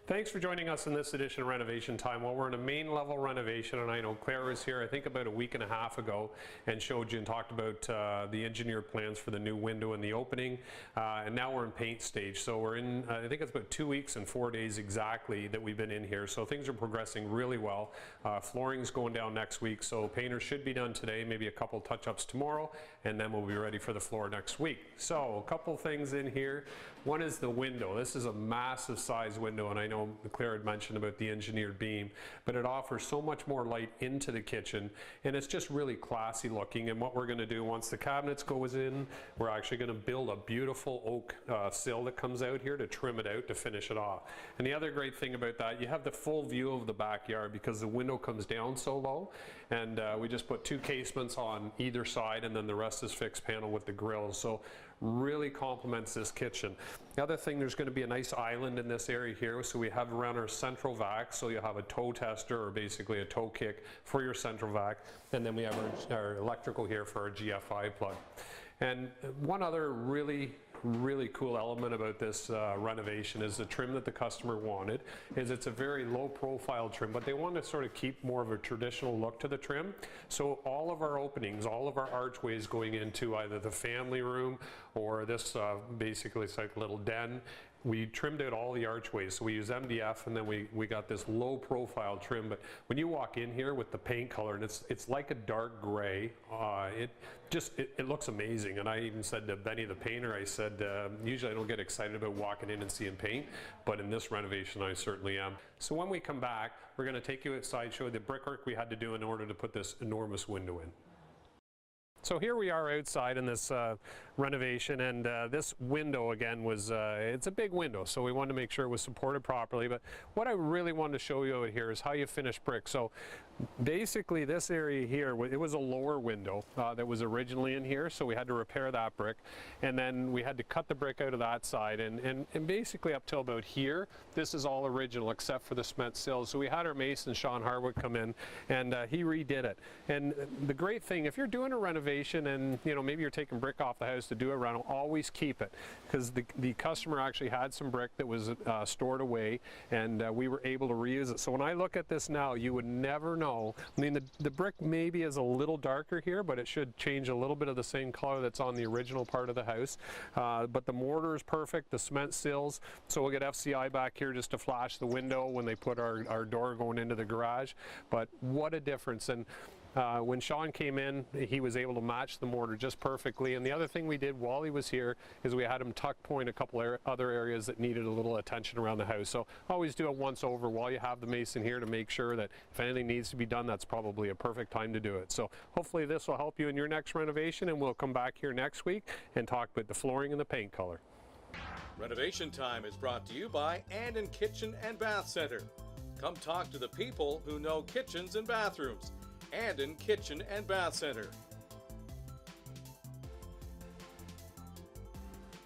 Thanks for joining us in this edition of Renovation Time. Well, we're in a main level renovation, and I know Claire was here, I think about a week and a half ago, and showed you and talked about the engineered plans for the new window and the opening. And now we're in paint stage. So we're in, I think it's about 2 weeks and 4 days exactly that we've been in here. So things are progressing really well. Flooring's going down next week, so painters should be done today, maybe a couple touch-ups tomorrow, and then we'll be ready for the floor next week. So a couple things in here. One is the window. This is a massive size window, and I know Claire had mentioned about the engineered beam, but it offers so much more light into the kitchen, and it's just really classy looking. And what we're going to do once the cabinets goes in, we're actually going to build a beautiful oak sill that comes out here to trim it out to finish it off. And the other great thing about that, you have the full view of the backyard because the window comes down so low, and we just put 2 casements on either side, and then the rest is fixed panel with the grills. So really complements this kitchen. The other thing, there's going to be a nice island in this area here, so we have around our central vac, so you'll have a toe tester or basically a toe kick for your central vac, and then we have our electrical here for our GFI plug. And one other really cool element about this renovation is the trim that the customer wanted. It's a very low profile trim, but they want to sort of keep more of a traditional look to the trim. So all of our openings, all of our archways going into either the family room or this basically it's like a little den, we trimmed out all the archways. So we use MDF, and then we got this low profile trim. But when you walk in here with the paint color, and it's like a dark gray, it looks amazing. And I even said to Benny the painter, I said, usually I don't get excited about walking in and seeing paint, but in this renovation I certainly am. So when we come back, we're going to take you outside, show you the brickwork we had to do in order to put this enormous window in. So here we are outside in this renovation, and this window again was, it's a big window, so we wanted to make sure it was supported properly. But what I really wanted to show you out here is how you finish brick. So basically this area here, it was a lower window that was originally in here, so we had to repair that brick, and then we had to cut the brick out of that side, and basically up till about here, this is all original except for the cement sills. So we had our mason, Sean Harwood, come in, and he redid it. And the great thing, if you're doing a renovation, and maybe you're taking brick off the house to do a rental, always keep it, because the customer actually had some brick that was stored away, and we were able to reuse it. So when I look at this now, you would never know. I mean, the brick maybe is a little darker here, but it should change a little bit of the same color that's on the original part of the house. But the mortar is perfect, the cement sills, so we'll get FCI back here just to flash the window when they put our door going into the garage. But what a difference. And when Sean came in, he was able to match the mortar just perfectly. And the other thing we did while he was here is we had him tuck point a couple other areas that needed a little attention around the house. So always do it once over while you have the mason here to make sure that if anything needs to be done, that's probably a perfect time to do it. So hopefully this will help you in your next renovation, and we'll come back here next week and talk about the flooring and the paint color. Renovation Time is brought to you by Andon Kitchen and Bath Center. Come talk to the people who know kitchens and bathrooms. Andon Kitchen and Bath Center.